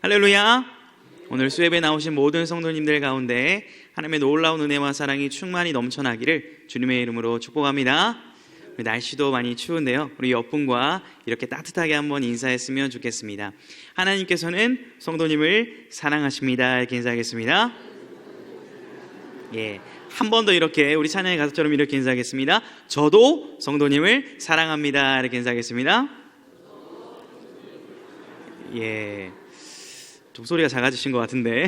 할렐루야. 오늘 수협에 나오신 모든 성도님들 가운데 하나님의 놀라운 은혜와 사랑이 충만히 넘쳐나기를 주님의 이름으로 축복합니다. 우리 날씨도 많이 추운데요, 우리 옆분과 이렇게 따뜻하게 한번 인사했으면 좋겠습니다. 하나님께서는 성도님을 사랑하십니다. 이렇게 인사하겠습니다. 한 번 더 이렇게 우리 찬양의 가사처럼 이렇게 인사하겠습니다. 저도 성도님을 사랑합니다. 이렇게 인사하겠습니다. 좀 소리가 작아지신 것 같은데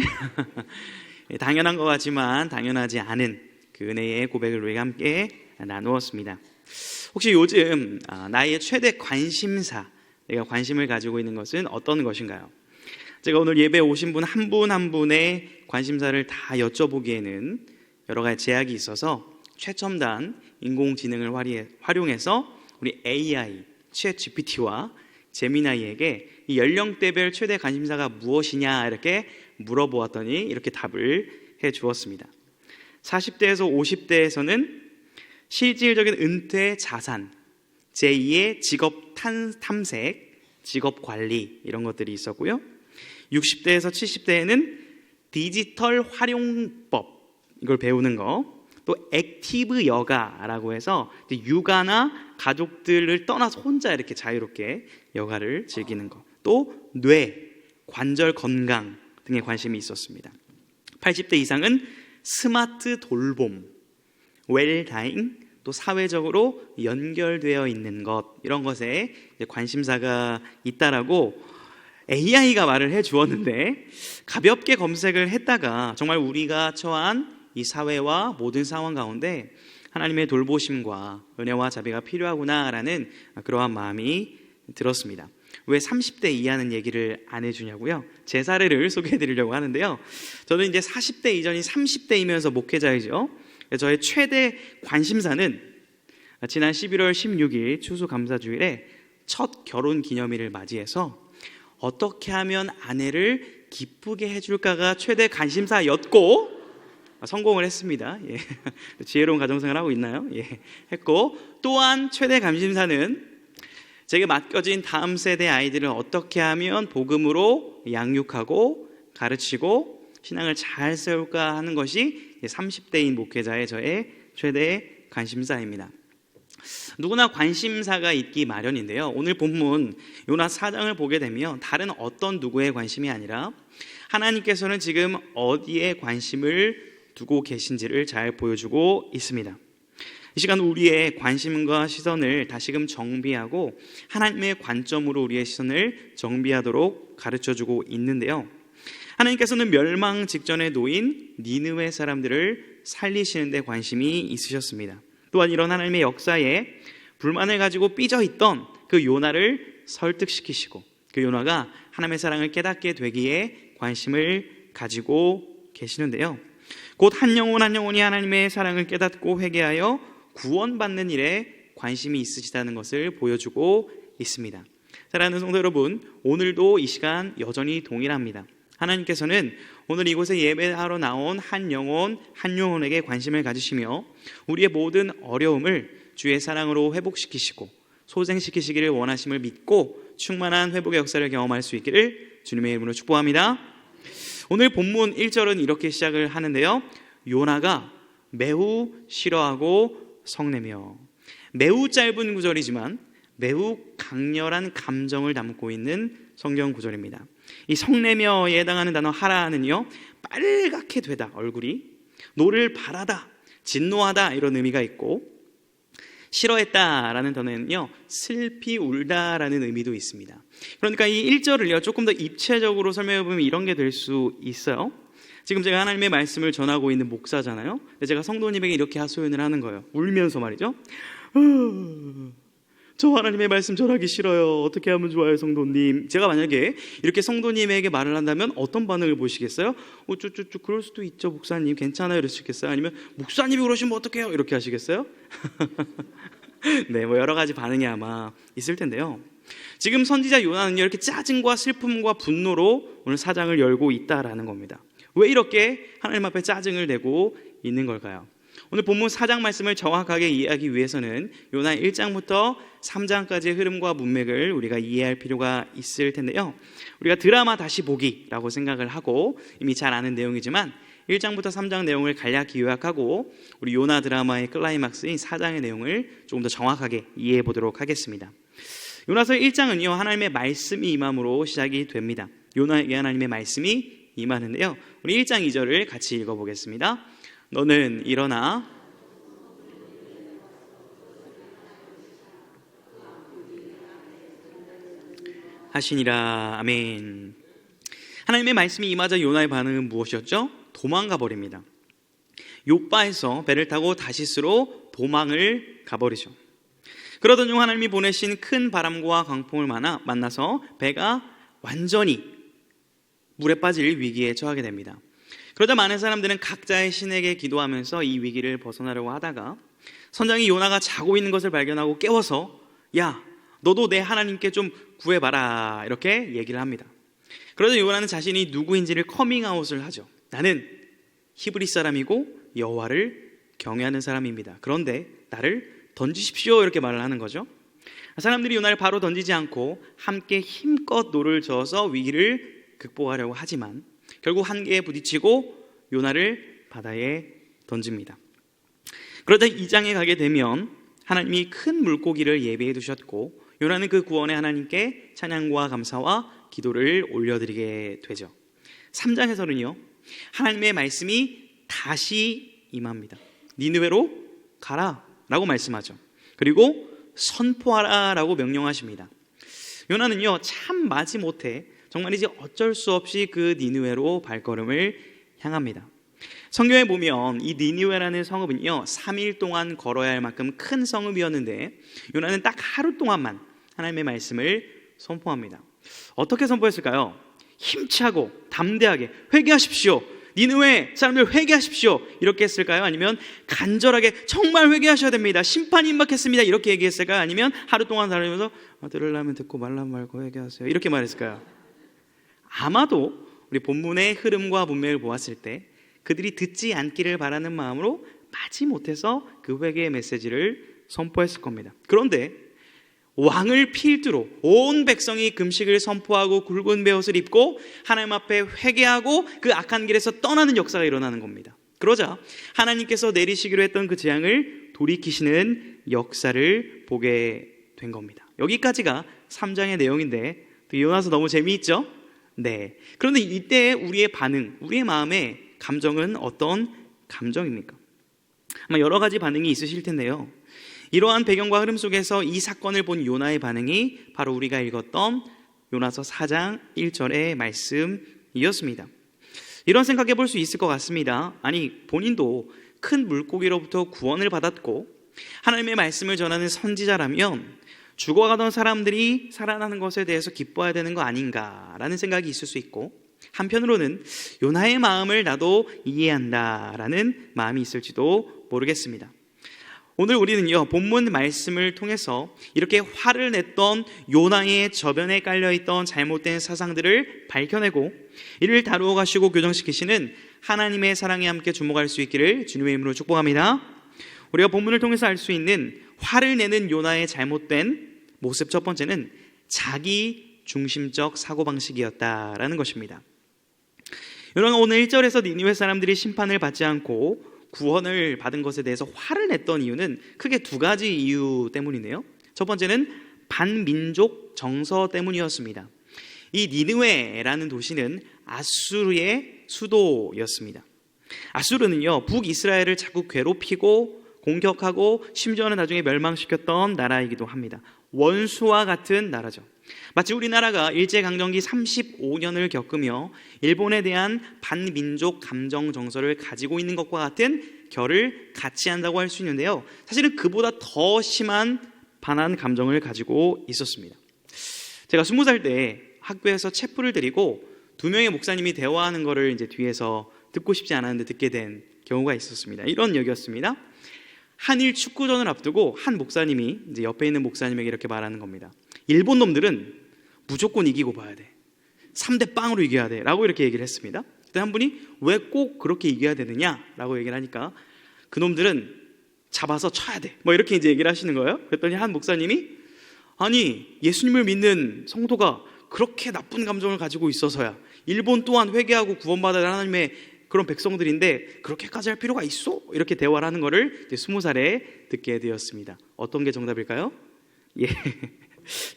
당연한 것 같지만 당연하지 않은 그 은혜의 고백을 우리가 함께 나누었습니다. 혹시 요즘 나의 최대 관심사, 내가 관심을 가지고 있는 것은 어떤 것인가요? 제가 오늘 예배에 오신 분 한 분 한 분의 관심사를 다 여쭤보기에는 여러 가지 제약이 있어서 최첨단 인공지능을 활용해서 우리 AI, 챗GPT와 제미나이에게 이 연령대별 최대 관심사가 무엇이냐 이렇게 물어보았더니 이렇게 답을 해 주었습니다. 40대에서 50대에서는 실질적인 은퇴 자산, 제2의 직업 탐색, 직업 관리 이런 것들이 있었고요. 60대에서 70대에는 디지털 활용법, 이걸 배우는 거, 또 액티브 여가라고 해서 육아나 가족들을 떠나서 혼자 이렇게 자유롭게 여가를 즐기는 거, 또 뇌, 관절 건강 등에 관심이 있었습니다. 80대 이상은 스마트 돌봄, 웰다잉, 또 사회적으로 연결되어 있는 것, 이런 것에 관심사가 있다라고 AI가 말을 해 주었는데, 가볍게 검색을 했다가 정말 우리가 처한 이 사회와 모든 상황 가운데 하나님의 돌보심과 은혜와 자비가 필요하구나라는 그러한 마음이 들었습니다. 왜 30대 이하는 얘기를 안 해주냐고요? 제 사례를 소개해 드리려고 하는데요, 저는 이제 40대 이전인 30대이면서 목회자이죠. 저의 최대 관심사는 지난 11월 16일 추수감사주일에 첫 결혼 기념일을 맞이해서 어떻게 하면 아내를 기쁘게 해줄까가 최대 관심사였고, 성공을 했습니다. 지혜로운 가정생활 하고 있나요? 했고, 또한 최대 관심사는 제게 맡겨진 다음 세대 아이들을 어떻게 하면 복음으로 양육하고 가르치고 신앙을 잘 세울까 하는 것이 30대인 목회자의 저의 최대 관심사입니다. 누구나 관심사가 있기 마련인데요, 오늘 본문 요나 4장을 보게 되면 다른 어떤 누구의 관심이 아니라 하나님께서는 지금 어디에 관심을 두고 계신지를 잘 보여주고 있습니다. 이 시간 우리의 관심과 시선을 다시금 정비하고 하나님의 관점으로 우리의 시선을 정비하도록 가르쳐주고 있는데요, 하나님께서는 멸망 직전에 놓인 니느웨 사람들을 살리시는 데 관심이 있으셨습니다. 또한 이런 하나님의 역사에 불만을 가지고 삐져있던 그 요나를 설득시키시고 그 요나가 하나님의 사랑을 깨닫게 되기에 관심을 가지고 계시는데요, 곧 한 영혼이 하나님의 사랑을 깨닫고 회개하여 구원받는 일에 관심이 있으시다는 것을 보여주고 있습니다. 사랑하는 성도 여러분, 오늘도 이 시간 여전히 동일합니다. 하나님께서는 오늘 이곳에 예배하러 나온 한 영혼에게 관심을 가지시며 우리의 모든 어려움을 주의 사랑으로 회복시키시고 소생시키시기를 원하심을 믿고 충만한 회복의 역사를 경험할 수 있기를 주님의 이름으로 축복합니다. 오늘 본문 1절은 이렇게 시작을 하는데요, 요나가 매우 싫어하고 성내며, 매우 짧은 구절이지만 매우 강렬한 감정을 담고 있는 성경 구절입니다. 이 성내며에 해당하는 단어 하라는요, 빨갛게 되다, 얼굴이 노를 바라다, 진노하다 이런 의미가 있고, 싫어했다라는 단어는요, 슬피 울다라는 의미도 있습니다. 그러니까 이 1절을요 조금 더 입체적으로 설명해 보면 이런 게 될 수 있어요. 지금 제가 하나님의 말씀을 전하고 있는 목사잖아요. 근데 제가 성도님에게 이렇게 하소연을 하는 거예요. 울면서 말이죠. 저 하나님의 말씀 전하기 싫어요. 어떻게 하면 좋아요, 성도님? 제가 만약에 이렇게 성도님에게 말을 한다면 어떤 반응을 보시겠어요? 쭈쭈쭈 그럴 수도 있죠, 목사님. 괜찮아요, 이러시겠어요? 아니면 목사님이 그러시면 어떡해요? 이렇게 하시겠어요? 네, 뭐 여러 가지 반응이 아마 있을 텐데요, 지금 선지자 요나는 이렇게 짜증과 슬픔과 분노로 오늘 4장을 열고 있다라는 겁니다. 왜 이렇게 하나님 앞에 짜증을 내고 있는 걸까요? 오늘 본문 4장 말씀을 정확하게 이해하기 위해서는 요나 1장부터 3장까지의 흐름과 문맥을 우리가 이해할 필요가 있을 텐데요. 우리가 드라마 다시 보기라고 생각을 하고 이미 잘 아는 내용이지만 1장부터 3장 내용을 간략히 요약하고 우리 요나 드라마의 클라이막스인 4장의 내용을 조금 더 정확하게 이해해 보도록 하겠습니다. 요나서 1장은요, 하나님의 말씀이 임함으로 시작이 됩니다. 요나에게 하나님의 말씀이 임하는데요, 우리 1장 2절을 같이 읽어보겠습니다. 너는 일어나 하시니라. 아멘. 하나님의 말씀이 임하자 요나의 반응은 무엇이었죠? 도망가 버립니다. 욥바에서 배를 타고 다시스로 도망을 가버리죠. 그러던 중 하나님이 보내신 큰 바람과 광풍을 만나서 배가 완전히 물에 빠질 위기에 처하게 됩니다. 그러자 많은 사람들은 각자의 신에게 기도하면서 이 위기를 벗어나려고 하다가 선장이 요나가 자고 있는 것을 발견하고 깨워서 야, 너도 내 하나님께 좀 구해봐라, 이렇게 얘기를 합니다. 그러자 요나는 자신이 누구인지를 커밍아웃을 하죠. 나는 히브리 사람이고 여호와를 경외하는 사람입니다. 그런데 나를 던지십시오, 이렇게 말을 하는 거죠. 사람들이 요나를 바로 던지지 않고 함께 힘껏 노를 저어서 위기를 극복하려고 하지만 결국 한계에 부딪히고 요나를 바다에 던집니다. 그러자 2장에 가게 되면 하나님이 큰 물고기를 예비해 두셨고 요나는 그 구원에 하나님께 찬양과 감사와 기도를 올려드리게 되죠. 3장에서는요, 하나님의 말씀이 다시 임합니다. 니느웨로 가라 라고 말씀하죠. 그리고 선포하라 라고 명령하십니다. 요나는요, 참 마지못해 정말 이제 어쩔 수 없이 그 니느웨로 발걸음을 향합니다. 성경에 보면 이 니느웨라는 성읍은요, 3일 동안 걸어야 할 만큼 큰 성읍이었는데 요나는 딱 하루 동안만 하나님의 말씀을 선포합니다. 어떻게 선포했을까요? 힘차고 담대하게 회개하십시오, 니느웨 사람들 회개하십시오, 이렇게 했을까요? 아니면 간절하게 정말 회개하셔야 됩니다, 심판이 임박했습니다, 이렇게 얘기했을까요? 아니면 하루 동안 다니면서 들으려면 듣고 말라면 말고 회개하세요, 이렇게 말했을까요? 아마도 우리 본문의 흐름과 문맥을 보았을 때 그들이 듣지 않기를 바라는 마음으로 마지못해서 그 회개의 메시지를 선포했을 겁니다. 그런데 왕을 필두로 온 백성이 금식을 선포하고 굵은 베옷을 입고 하나님 앞에 회개하고 그 악한 길에서 떠나는 역사가 일어나는 겁니다. 그러자 하나님께서 내리시기로 했던 그 재앙을 돌이키시는 역사를 보게 된 겁니다. 여기까지가 3장의 내용인데 요나서 너무 재미있죠? 네. 그런데 이때 우리의 반응, 우리의 마음의 감정은 어떤 감정입니까? 아마 여러 가지 반응이 있으실 텐데요. 이러한 배경과 흐름 속에서 이 사건을 본 요나의 반응이 바로 우리가 읽었던 요나서 4장 1절의 말씀이었습니다. 이런 생각해 볼 수 있을 것 같습니다. 아니, 본인도 큰 물고기로부터 구원을 받았고 하나님의 말씀을 전하는 선지자라면 죽어가던 사람들이 살아나는 것에 대해서 기뻐해야 되는 거 아닌가라는 생각이 있을 수 있고, 한편으로는 요나의 마음을 나도 이해한다라는 마음이 있을지도 모르겠습니다. 오늘 우리는요, 본문 말씀을 통해서 이렇게 화를 냈던 요나의 저변에 깔려있던 잘못된 사상들을 밝혀내고 이를 다루어 가시고 교정시키시는 하나님의 사랑에 함께 주목할 수 있기를 주님의 이름으로 축복합니다. 우리가 본문을 통해서 알 수 있는 화를 내는 요나의 잘못된 모습, 첫 번째는 자기 중심적 사고방식이었다라는 것입니다. 요나가 오늘 1절에서 니느웨 사람들이 심판을 받지 않고 구원을 받은 것에 대해서 화를 냈던 이유는 크게 두 가지 이유 때문이네요. 첫 번째는 반민족 정서 때문이었습니다. 이 니느웨라는 도시는 아수르의 수도였습니다. 아수르는요, 북이스라엘을 자꾸 괴롭히고 공격하고 심지어는 나중에 멸망시켰던 나라이기도 합니다. 원수와 같은 나라죠. 마치 우리나라가 일제강점기 35년을 겪으며 일본에 대한 반민족 감정 정서를 가지고 있는 것과 같은 결을 같이 한다고 할 수 있는데요, 사실은 그보다 더 심한 반한 감정을 가지고 있었습니다. 제가 20살 때 학교에서 체프를 드리고 2명의 목사님이 대화하는 거를 이제 뒤에서 듣고 싶지 않았는데 듣게 된 경우가 있었습니다. 이런 얘기였습니다. 한일 축구전을 앞두고 한 목사님이 이제 옆에 있는 목사님에게 이렇게 말하는 겁니다. 일본 놈들은 무조건 이기고 봐야 돼. 3대0으로 이겨야 돼. 라고 이렇게 얘기를 했습니다. 그때 한 분이 왜 꼭 그렇게 이겨야 되느냐? 라고 얘기를 하니까 그놈들은 잡아서 쳐야 돼. 뭐 이렇게 이제 얘기를 하시는 거예요. 그랬더니 한 목사님이 아니 예수님을 믿는 성도가 그렇게 나쁜 감정을 가지고 있어서야 일본 또한 회개하고 구원받아야 하나님의 그런 백성들인데 그렇게까지 할 필요가 있어? 이렇게 대화를 하는 거를 20살에 듣게 되었습니다. 어떤 게 정답일까요? 예,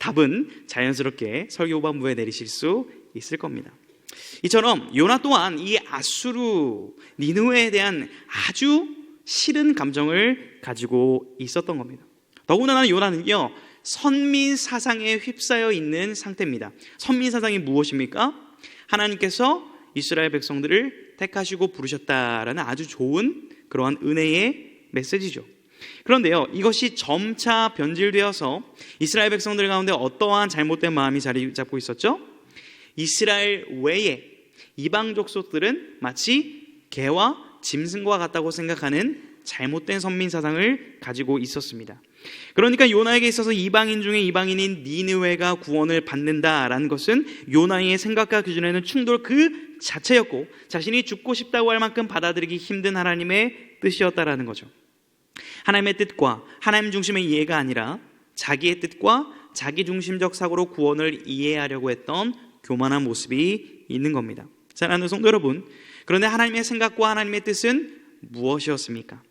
답은 자연스럽게 설교 후반부에 내리실 수 있을 겁니다. 이처럼 요나 또한 이 아수르 니느웨에 대한 아주 싫은 감정을 가지고 있었던 겁니다. 더군다나 요나는요 선민 사상에 휩싸여 있는 상태입니다. 선민 사상이 무엇입니까? 하나님께서 이스라엘 백성들을 택하시고 부르셨다라는 아주 좋은 그러한 은혜의 메시지죠. 그런데요 이것이 점차 변질되어서 이스라엘 백성들 가운데 어떠한 잘못된 마음이 자리 잡고 있었죠? 이스라엘 외에 이방 족속들은 마치 개와 짐승과 같다고 생각하는 잘못된 선민 사상을 가지고 있었습니다. 그러니까 요나에게 있어서 이방인 중에 이방인인 니느웨가 구원을 받는다라는 것은 요나의 생각과 기준에는 충돌 그 자체였고 자신이 죽고 싶다고 할 만큼 받아들이기 힘든 하나님의 뜻이었다라는 거죠. 하나님의 뜻과 하나님 중심의 이해가 아니라 자기의 뜻과 자기 중심적 사고로 구원을 이해하려고 했던 교만한 모습이 있는 겁니다. 사랑하는 성도 여러분, 그런데 하나님의 생각과 하나님의 뜻은 무엇이었습니까?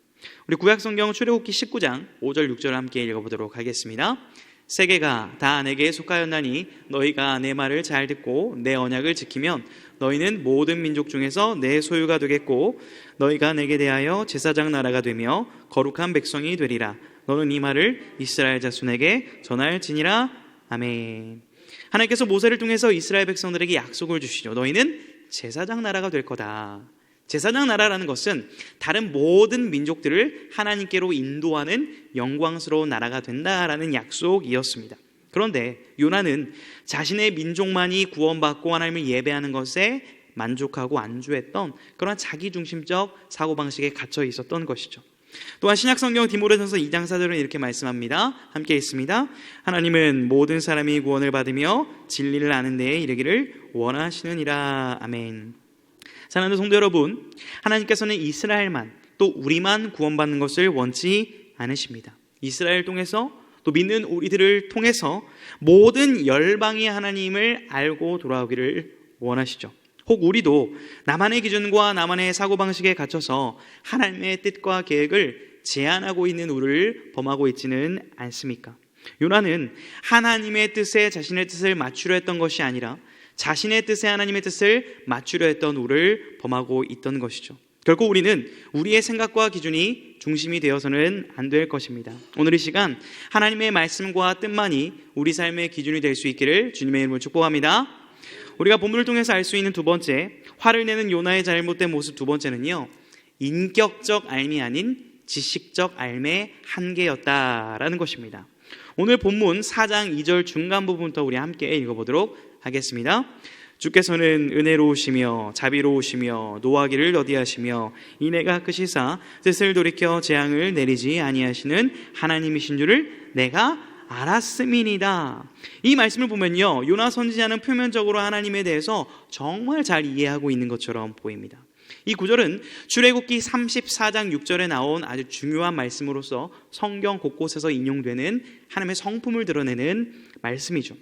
우리 구약성경 출애굽기 19장 5절 6절을 함께 읽어보도록 하겠습니다. 세계가 다 내게 속하였나니 너희가 내 말을 잘 듣고 내 언약을 지키면 너희는 모든 민족 중에서 내 소유가 되겠고 너희가 내게 대하여 제사장 나라가 되며 거룩한 백성이 되리라. 너는 이 말을 이스라엘 자손에게 전할지니라. 아멘. 하나님께서 모세를 통해서 이스라엘 백성들에게 약속을 주시죠. 너희는 제사장 나라가 될 거다. 제사장 나라라는 것은 다른 모든 민족들을 하나님께로 인도하는 영광스러운 나라가 된다라는 약속이었습니다. 그런데 요나는 자신의 민족만이 구원받고 하나님을 예배하는 것에 만족하고 안주했던 그런 자기중심적 사고방식에 갇혀 있었던 것이죠. 또한 신약성경 디모데전서 2장 4절은 이렇게 말씀합니다. 함께 읽습니다. 하나님은 모든 사람이 구원을 받으며 진리를 아는 데에 이르기를 원하시느니라. 아멘. 사랑하는 성도 여러분, 하나님께서는 이스라엘만 또 우리만 구원받는 것을 원치 않으십니다. 이스라엘 통해서 또 믿는 우리들을 통해서 모든 열방이 하나님을 알고 돌아오기를 원하시죠. 혹 우리도 나만의 기준과 나만의 사고방식에 갇혀서 하나님의 뜻과 계획을 제한하고 있는 우리를 범하고 있지는 않습니까? 요나는 하나님의 뜻에 자신의 뜻을 맞추려 했던 것이 아니라 자신의 뜻에 하나님의 뜻을 맞추려 했던 우리를 범하고 있던 것이죠. 결국 우리는 우리의 생각과 기준이 중심이 되어서는 안 될 것입니다. 오늘 이 시간 하나님의 말씀과 뜻만이 우리 삶의 기준이 될 수 있기를 주님의 이름으로 축복합니다. 우리가 본문을 통해서 알 수 있는 두 번째, 화를 내는 요나의 잘못된 모습 두 번째는요, 인격적 앓미 아닌 지식적 앓미의 한계였다라는 것입니다. 오늘 본문 4장 2절 중간 부분부터 우리 함께 읽어보도록 하겠습니다. 주께서는 은혜로우시며 자비로우시며 노하기를 더디하시며 인애가 크시사 뜻을 돌이켜 재앙을 내리지 아니하시는 하나님이신 줄을 내가 알았음이니이다. 이 말씀을 보면요, 요나 선지자는 표면적으로 하나님에 대해서 정말 잘 이해하고 있는 것처럼 보입니다. 이 구절은 출애굽기 34장 6절에 나온 아주 중요한 말씀으로서 성경 곳곳에서 인용되는 하나님의 성품을 드러내는 말씀이죠.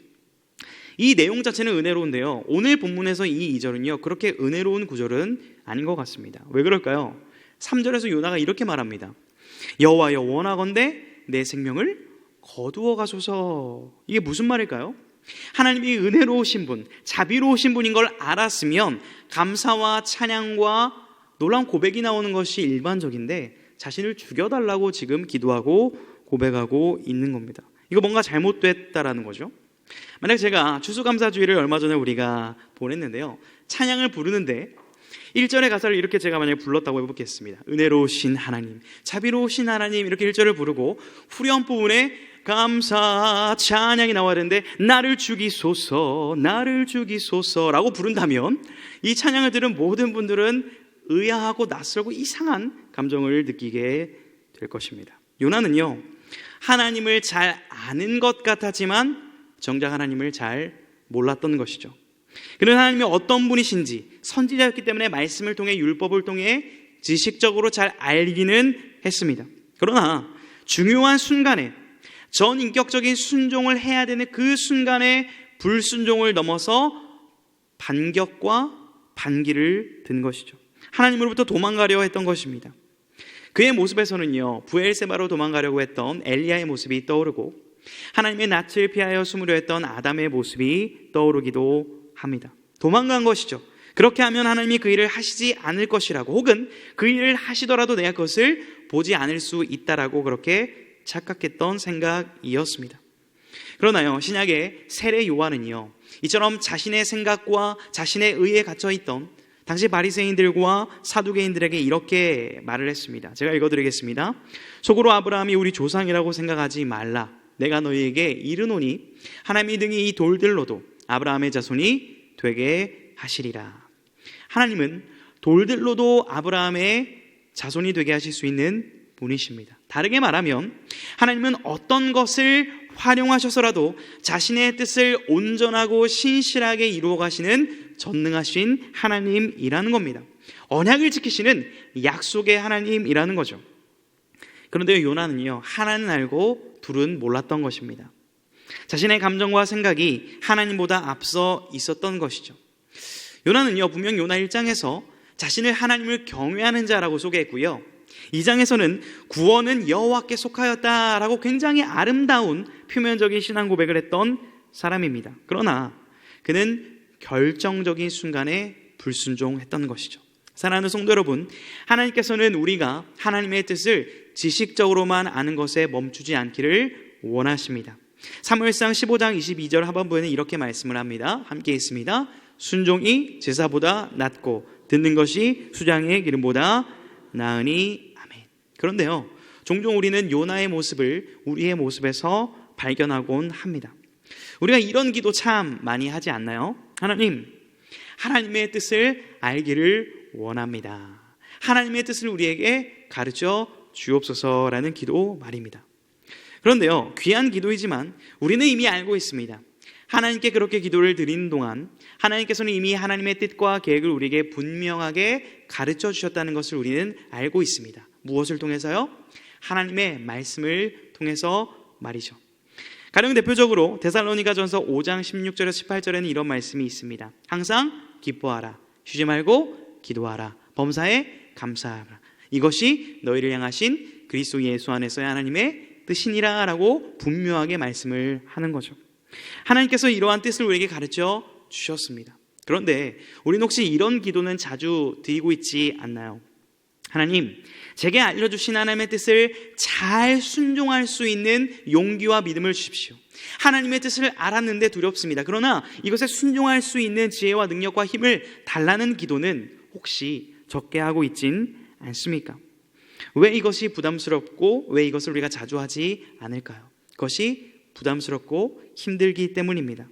이 내용 자체는 은혜로운데요, 오늘 본문에서 이 2절은요 그렇게 은혜로운 구절은 아닌 것 같습니다. 왜 그럴까요? 3절에서 요나가 이렇게 말합니다. 여호와여 원하건대 내 생명을 거두어 가소서. 이게 무슨 말일까요? 하나님이 은혜로우신 분, 자비로우신 분인 걸 알았으면 감사와 찬양과 놀라운 고백이 나오는 것이 일반적인데 자신을 죽여달라고 지금 기도하고 고백하고 있는 겁니다. 이거 뭔가 잘못됐다라는 거죠. 만약 제가 추수감사주일을 얼마 전에 우리가 보냈는데요, 찬양을 부르는데 1절의 가사를 이렇게 제가 만약에 불렀다고 해보겠습니다. 은혜로우신 하나님, 자비로우신 하나님, 이렇게 1절을 부르고 후렴 부분에 감사 찬양이 나와야 되는데 나를 죽이소서 나를 죽이소서라고 부른다면 이 찬양을 들은 모든 분들은 의아하고 낯설고 이상한 감정을 느끼게 될 것입니다. 요나는요, 하나님을 잘 아는 것 같았지만 정작 하나님을 잘 몰랐던 것이죠. 그는 하나님이 어떤 분이신지 선지자였기 때문에 말씀을 통해 율법을 통해 지식적으로 잘 알기는 했습니다. 그러나 중요한 순간에 전인격적인 순종을 해야 되는 그 순간에 불순종을 넘어서 반격과 반기를 든 것이죠. 하나님으로부터 도망가려 했던 것입니다. 그의 모습에서는요, 브엘세바로 도망가려고 했던 엘리야의 모습이 떠오르고 하나님의 낯을 피하여 숨으려 했던 아담의 모습이 떠오르기도 합니다. 도망간 것이죠. 그렇게 하면 하나님이 그 일을 하시지 않을 것이라고, 혹은 그 일을 하시더라도 내가 그것을 보지 않을 수 있다라고 그렇게 착각했던 생각이었습니다. 그러나요, 신약의 세례 요한은요, 이처럼 자신의 생각과 자신의 의에 갇혀있던 당시 바리새인들과 사두개인들에게 이렇게 말을 했습니다. 제가 읽어드리겠습니다. 속으로 아브라함이 우리 조상이라고 생각하지 말라. 내가 너희에게 이르노니 하나님이 등이 이 돌들로도 아브라함의 자손이 되게 하시리라. 하나님은 돌들로도 아브라함의 자손이 되게 하실 수 있는 분이십니다. 다르게 말하면 하나님은 어떤 것을 활용하셔서라도 자신의 뜻을 온전하고 신실하게 이루어 가시는 전능하신 하나님이라는 겁니다. 언약을 지키시는 약속의 하나님이라는 거죠. 그런데 요나는요, 하나는 알고 둘은 몰랐던 것입니다. 자신의 감정과 생각이 하나님보다 앞서 있었던 것이죠. 요나는요, 분명 요나 1장에서 자신을 하나님을 경외하는 자라고 소개했고요, 2장에서는 구원은 여호와께 속하였다라고 굉장히 아름다운 표면적인 신앙 고백을 했던 사람입니다. 그러나 그는 결정적인 순간에 불순종했던 것이죠. 사랑하는 성도 여러분, 하나님께서는 우리가 하나님의 뜻을 지식적으로만 아는 것에 멈추지 않기를 원하십니다. 사무엘상 15장 22절 하반부에는 이렇게 말씀을 합니다. 함께 읽습니다. 순종이 제사보다 낫고 듣는 것이 수장의 기름보다 나으니. 아멘. 그런데요, 종종 우리는 요나의 모습을 우리의 모습에서 발견하곤 합니다. 우리가 이런 기도 참 많이 하지 않나요? 하나님, 하나님의 뜻을 알기를 원합니다. 하나님의 뜻을 우리에게 가르쳐 주옵소서라는 기도 말입니다. 그런데요, 귀한 기도이지만 우리는 이미 알고 있습니다. 하나님께 그렇게 기도를 드리는 동안 하나님께서는 이미 하나님의 뜻과 계획을 우리에게 분명하게 가르쳐 주셨다는 것을 우리는 알고 있습니다. 무엇을 통해서요? 하나님의 말씀을 통해서 말이죠. 가령 대표적으로 데살로니가전서 5장 16절에서 18절에는 이런 말씀이 있습니다. 항상 기뻐하라, 쉬지 말고 기도하라, 범사에 감사하라. 이것이 너희를 향하신 그리스도 예수 안에서의 하나님의 뜻이니라 라고 분명하게 말씀을 하는 거죠. 하나님께서 이러한 뜻을 우리에게 가르쳐 주셨습니다. 그런데 우리는 혹시 이런 기도는 자주 드리고 있지 않나요? 하나님, 제게 알려주신 하나님의 뜻을 잘 순종할 수 있는 용기와 믿음을 주십시오. 하나님의 뜻을 알았는데 두렵습니다. 그러나 이것에 순종할 수 있는 지혜와 능력과 힘을 달라는 기도는 혹시 적게 하고 있진 않습니까? 왜 이것이 부담스럽고 왜 이것을 우리가 자주 하지 않을까요? 그것이 부담스럽고 힘들기 때문입니다.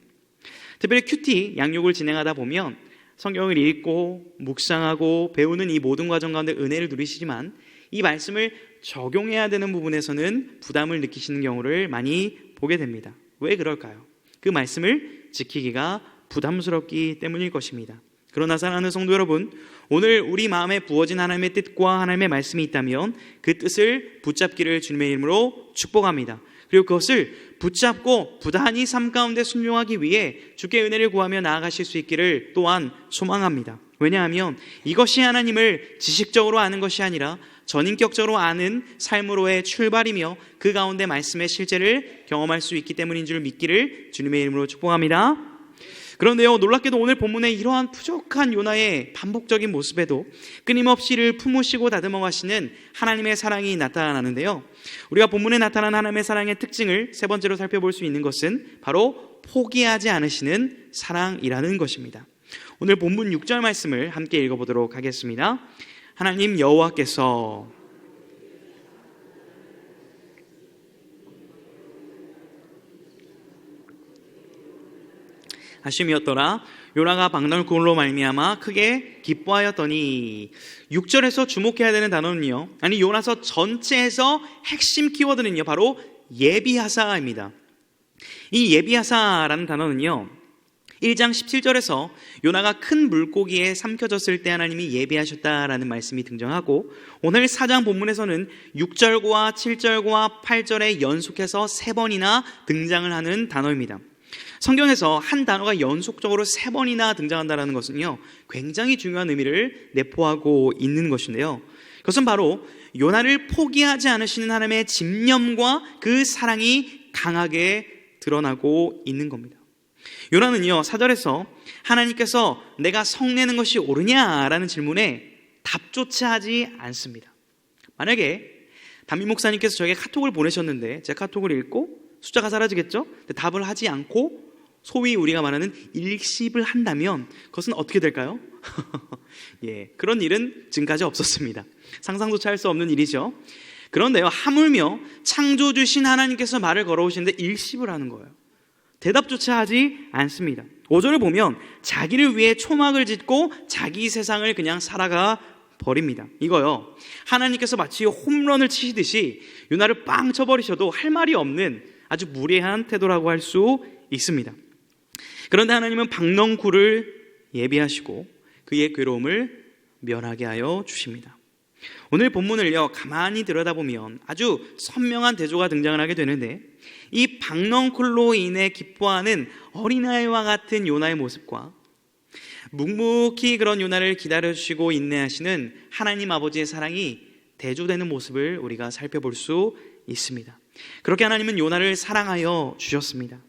특별히 큐티 양육을 진행하다 보면 성경을 읽고 묵상하고 배우는 이 모든 과정 가운데 은혜를 누리시지만 이 말씀을 적용해야 되는 부분에서는 부담을 느끼시는 경우를 많이 보게 됩니다. 왜 그럴까요? 그 말씀을 지키기가 부담스럽기 때문일 것입니다. 그러나 사랑하는 성도 여러분, 오늘 우리 마음에 부어진 하나님의 뜻과 하나님의 말씀이 있다면 그 뜻을 붙잡기를 주님의 이름으로 축복합니다. 그리고 그것을 붙잡고 부단히 삶 가운데 순종하기 위해 주께 은혜를 구하며 나아가실 수 있기를 또한 소망합니다. 왜냐하면 이것이 하나님을 지식적으로 아는 것이 아니라 전인격적으로 아는 삶으로의 출발이며 그 가운데 말씀의 실제를 경험할 수 있기 때문인 줄 믿기를 주님의 이름으로 축복합니다. 그런데요, 놀랍게도 오늘 본문의 이러한 부족한 요나의 반복적인 모습에도 끊임없이 이를 품으시고 다듬어 가시는 하나님의 사랑이 나타나는데요, 우리가 본문에 나타난 하나님의 사랑의 특징을 세 번째로 살펴볼 수 있는 것은 바로 포기하지 않으시는 사랑이라는 것입니다. 오늘 본문 6절 말씀을 함께 읽어보도록 하겠습니다. 하나님 여호와께서 하심이었더라. 요나가 박널굴로 말미암아 크게 기뻐하였더니. 6절에서 주목해야 되는 단어는요, 아니 요나서 전체에서 핵심 키워드는요 바로 예비하사입니다. 이 예비하사라는 단어는요, 1장 17절에서 요나가 큰 물고기에 삼켜졌을 때 하나님이 예비하셨다라는 말씀이 등장하고, 오늘 4장 본문에서는 6절과 7절과 8절에 연속해서 3번이나 등장을 하는 단어입니다. 성경에서 한 단어가 연속적으로 3번이나 등장한다는 것은요, 굉장히 중요한 의미를 내포하고 있는 것인데요, 그것은 바로 요나를 포기하지 않으시는 하나님의 집념과 그 사랑이 강하게 드러나고 있는 겁니다. 요나는요, 4절에서 하나님께서 내가 성내는 것이 옳으냐라는 질문에 답조차 하지 않습니다. 만약에 담임 목사님께서 저에게 카톡을 보내셨는데 제가 카톡을 읽고 숫자가 사라지겠죠? 근데 답을 하지 않고 소위 우리가 말하는 일십을 한다면 그것은 어떻게 될까요? 예, 그런 일은 지금까지 없었습니다. 상상조차 할 수 없는 일이죠. 그런데요, 하물며 창조주신 하나님께서 말을 걸어오시는데 일십을 하는 거예요. 대답조차 하지 않습니다. 5절을 보면 자기를 위해 초막을 짓고 자기 세상을 그냥 살아가 버립니다. 이거요, 하나님께서 마치 홈런을 치시듯이 요나를 빵 쳐버리셔도 할 말이 없는 아주 무례한 태도라고 할 수 있습니다. 그런데 하나님은 박넝쿨을 예비하시고 그의 괴로움을 면하게 하여 주십니다. 오늘 본문을요, 가만히 들여다보면 아주 선명한 대조가 등장을 하게 되는데, 이 박넝쿨로 인해 기뻐하는 어린아이와 같은 요나의 모습과 묵묵히 그런 요나를 기다려주시고 인내하시는 하나님 아버지의 사랑이 대조되는 모습을 우리가 살펴볼 수 있습니다. 그렇게 하나님은 요나를 사랑하여 주셨습니다.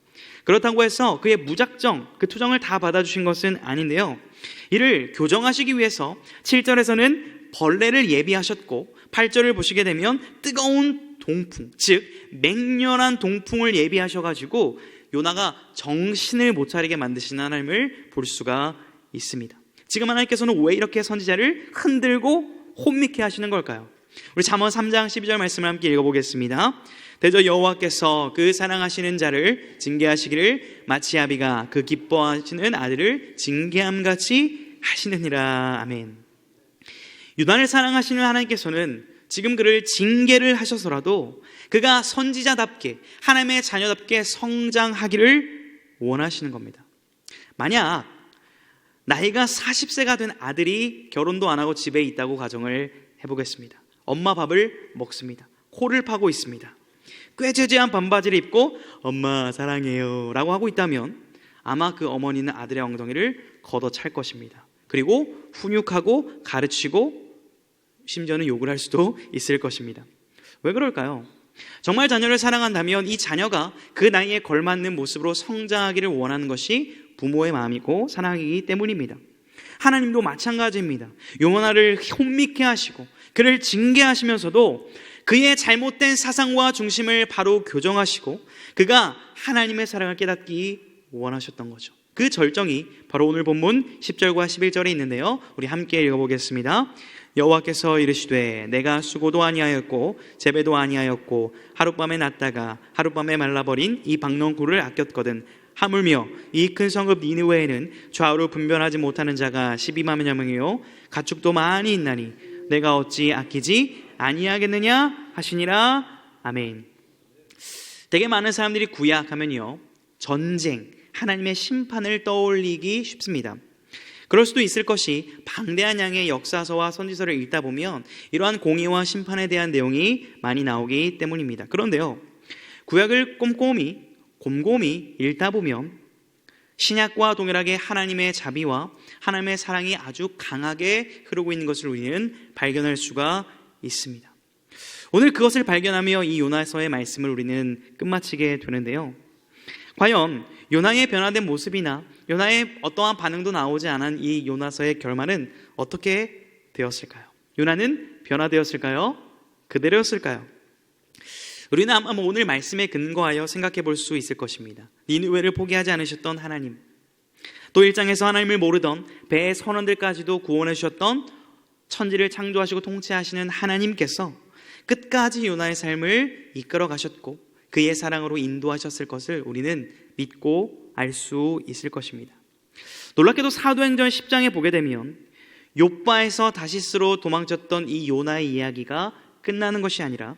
그렇다고 해서 그의 무작정 그 투정을 다 받아주신 것은 아닌데요, 이를 교정하시기 위해서 7절에서는 벌레를 예비하셨고 8절을 보시게 되면 뜨거운 동풍, 즉 맹렬한 동풍을 예비하셔가지고 요나가 정신을 못 차리게 만드신 하나님을 볼 수가 있습니다. 지금 하나님께서는 왜 이렇게 선지자를 흔들고 혼미케 하시는 걸까요? 우리 잠언 3장 12절 말씀을 함께 읽어보겠습니다. 대저 여호와께서 그 사랑하시는 자를 징계하시기를 마치 아비가 그 기뻐하시는 아들을 징계함같이 하시느니라. 아멘. 요나를 사랑하시는 하나님께서는 지금 그를 징계를 하셔서라도 그가 선지자답게 하나님의 자녀답게 성장하기를 원하시는 겁니다. 만약 나이가 40세가 된 아들이 결혼도 안 하고 집에 있다고 가정을 해보겠습니다. 엄마 밥을 먹습니다. 코를 파고 있습니다. 꾀죄죄한 반바지를 입고 엄마 사랑해요 라고 하고 있다면 아마 그 어머니는 아들의 엉덩이를 걷어찰 것입니다. 그리고 훈육하고 가르치고 심지어는 욕을 할 수도 있을 것입니다. 왜 그럴까요? 정말 자녀를 사랑한다면 이 자녀가 그 나이에 걸맞는 모습으로 성장하기를 원하는 것이 부모의 마음이고 사랑이기 때문입니다. 하나님도 마찬가지입니다. 요나를 혼미케 하시고 그를 징계하시면서도 그의 잘못된 사상과 중심을 바로 교정하시고 그가 하나님의 사랑을 깨닫기 원하셨던 거죠. 그 절정이 바로 오늘 본문 10절과 11절에 있는데요, 우리 함께 읽어보겠습니다. 여호와께서 이르시되 내가 수고도 아니하였고 재배도 아니하였고 하룻밤에 났다가 하룻밤에 말라버린 이 박넝쿨을 아꼈거든. 하물며 이 큰 성읍 니느웨에는 좌우로 분별하지 못하는 자가 12만여 명이요 가축도 많이 있나니 내가 어찌 아끼지 아니하겠느냐 하시니라. 아멘. 되게 많은 사람들이 구약하면요, 전쟁, 하나님의 심판을 떠올리기 쉽습니다. 그럴 수도 있을 것이 방대한 양의 역사서와 선지서를 읽다 보면 이러한 공의와 심판에 대한 내용이 많이 나오기 때문입니다. 그런데요, 구약을 곰곰이 읽다 보면 신약과 동일하게 하나님의 자비와 하나님의 사랑이 아주 강하게 흐르고 있는 것을 우리는 발견할 수가 있습니다. 오늘 그것을 발견하며 이 요나서의 말씀을 우리는 끝마치게 되는데요, 과연 요나의 변화된 모습이나 요나의 어떠한 반응도 나오지 않은 이 요나서의 결말은 어떻게 되었을까요? 요나는 변화되었을까요? 그대로였을까요? 우리는 아마 오늘 말씀에 근거하여 생각해 볼 수 있을 것입니다. 니느웨를 포기하지 않으셨던 하나님, 또 1장에서 하나님을 모르던 배의 선원들까지도 구원해 주셨던 천지를 창조하시고 통치하시는 하나님께서 끝까지 요나의 삶을 이끌어 가셨고 그의 사랑으로 인도하셨을 것을 우리는 믿고 알 수 있을 것입니다. 놀랍게도 사도행전 10장에 보게 되면 욥바에서 다시스로 도망쳤던 이 요나의 이야기가 끝나는 것이 아니라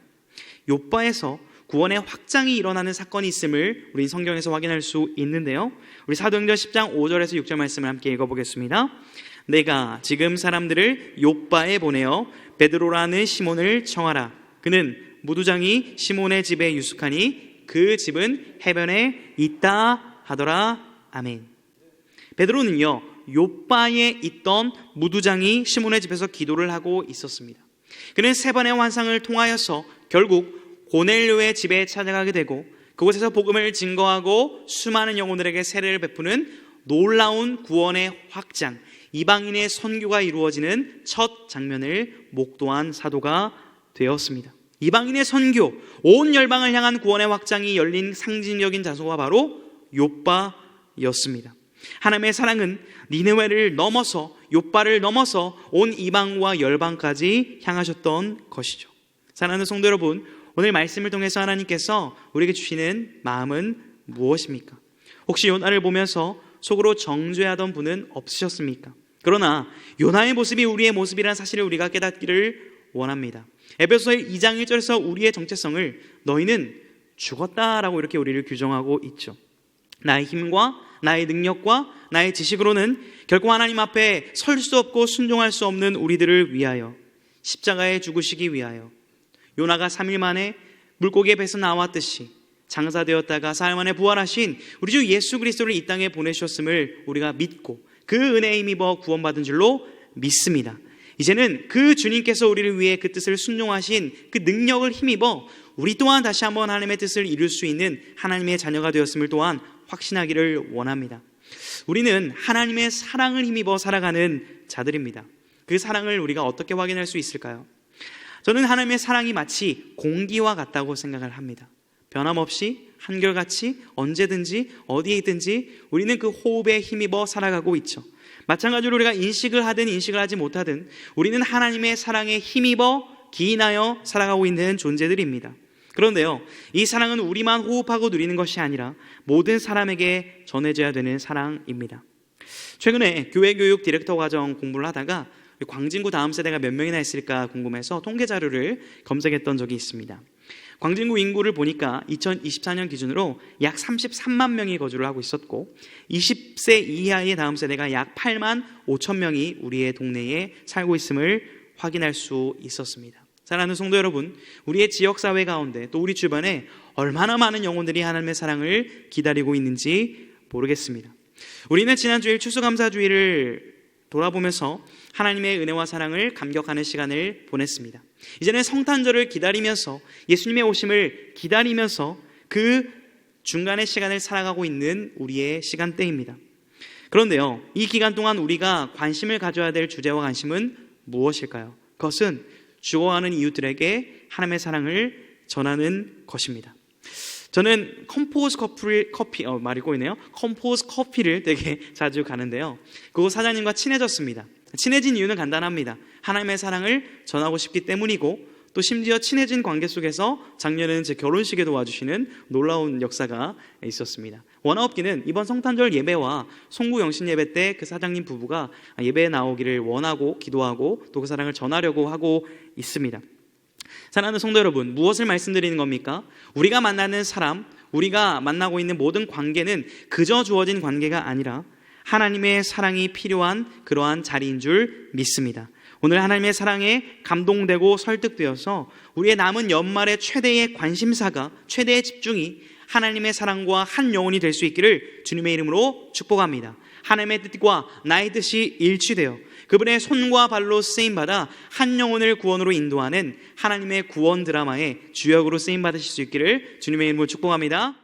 욥바에서 구원의 확장이 일어나는 사건이 있음을 우리 성경에서 확인할 수 있는데요. 우리 사도행전 10장 5절에서 6절 말씀을 함께 읽어보겠습니다. 내가 지금 사람들을 욥바에 보내어 베드로라는 시몬을 청하라. 그는 무두장이 시몬의 집에 유숙하니 그 집은 해변에 있다 하더라. 아멘. 베드로는요, 욥바에 있던 무두장이 시몬의 집에서 기도를 하고 있었습니다. 그는 3번의 환상을 통하여서 결국 고넬료의 집에 찾아가게 되고 그곳에서 복음을 증거하고 수많은 영혼들에게 세례를 베푸는 놀라운 구원의 확장, 이방인의 선교가 이루어지는 첫 장면을 목도한 사도가 되었습니다. 이방인의 선교, 온 열방을 향한 구원의 확장이 열린 상징적인 장소가 바로 욥바였습니다. 하나님의 사랑은 니느웨를 넘어서, 욥바를 넘어서 온 이방과 열방까지 향하셨던 것이죠. 사랑하는 성도 여러분, 오늘 말씀을 통해서 하나님께서 우리에게 주시는 마음은 무엇입니까? 혹시 요나를 보면서 속으로 정죄하던 분은 없으셨습니까? 그러나 요나의 모습이 우리의 모습이라는 사실을 우리가 깨닫기를 원합니다. 에베소서 2장 1절에서 우리의 정체성을 너희는 죽었다라고 이렇게 우리를 규정하고 있죠. 나의 힘과 나의 능력과 나의 지식으로는 결코 하나님 앞에 설 수 없고 순종할 수 없는 우리들을 위하여, 십자가에 죽으시기 위하여 요나가 3일 만에 물고기의 배에서 나왔듯이 장사되었다가 사흘 만에 부활하신 우리 주 예수 그리스도를 이 땅에 보내주셨음을 우리가 믿고 그 은혜에 힘입어 구원받은 줄로 믿습니다. 이제는 그 주님께서 우리를 위해 그 뜻을 순종하신 그 능력을 힘입어 우리 또한 다시 한번 하나님의 뜻을 이룰 수 있는 하나님의 자녀가 되었음을 또한 확신하기를 원합니다. 우리는 하나님의 사랑을 힘입어 살아가는 자들입니다. 그 사랑을 우리가 어떻게 확인할 수 있을까요? 저는 하나님의 사랑이 마치 공기와 같다고 생각을 합니다. 변함없이 한결같이 언제든지 어디에 있든지 우리는 그 호흡에 힘입어 살아가고 있죠. 마찬가지로 우리가 인식을 하든 인식을 하지 못하든 우리는 하나님의 사랑에 힘입어 기인하여 살아가고 있는 존재들입니다. 그런데요, 이 사랑은 우리만 호흡하고 누리는 것이 아니라 모든 사람에게 전해져야 되는 사랑입니다. 최근에 교회교육 디렉터 과정 공부를 하다가 광진구 다음 세대가 몇 명이나 있을까 궁금해서 통계 자료를 검색했던 적이 있습니다. 광진구 인구를 보니까 2024년 기준으로 약 33만 명이 거주를 하고 있었고 20세 이하의 다음 세대가 약 8만 5천 명이 우리의 동네에 살고 있음을 확인할 수 있었습니다. 사랑하는 성도 여러분, 우리의 지역사회 가운데 또 우리 주변에 얼마나 많은 영혼들이 하나님의 사랑을 기다리고 있는지 모르겠습니다. 우리는 지난 주일 추수감사주일을 돌아보면서 하나님의 은혜와 사랑을 감격하는 시간을 보냈습니다. 이제는 성탄절을 기다리면서 예수님의 오심을 기다리면서 그 중간의 시간을 살아가고 있는 우리의 시간대입니다. 그런데요, 이 기간 동안 우리가 관심을 가져야 될 주제와 관심은 무엇일까요? 그것은 죽어가는 이웃들에게 하나님의 사랑을 전하는 것입니다. 저는 컴포즈 커피, 말이 꼬이네요. 컴포즈 커피를 되게 자주 가는데요. 그 사장님과 친해졌습니다. 친해진 이유는 간단합니다. 하나님의 사랑을 전하고 싶기 때문이고 또 심지어 친해진 관계 속에서 작년에는 제 결혼식에 도와주시는 놀라운 역사가 있었습니다. 원화업기는 이번 성탄절 예배와 송구 영신 예배 때 그 사장님 부부가 예배에 나오기를 원하고 기도하고 또 그 사랑을 전하려고 하고 있습니다. 사랑하는 성도 여러분, 무엇을 말씀드리는 겁니까? 우리가 만나는 사람, 우리가 만나고 있는 모든 관계는 그저 주어진 관계가 아니라 하나님의 사랑이 필요한 그러한 자리인 줄 믿습니다. 오늘 하나님의 사랑에 감동되고 설득되어서 우리의 남은 연말의 최대의 관심사가, 최대의 집중이 하나님의 사랑과 한 영혼이 될 수 있기를 주님의 이름으로 축복합니다. 하나님의 뜻과 나의 뜻이 일치되어 그분의 손과 발로 쓰임받아 한 영혼을 구원으로 인도하는 하나님의 구원 드라마의 주역으로 쓰임받으실 수 있기를 주님의 이름으로 축복합니다.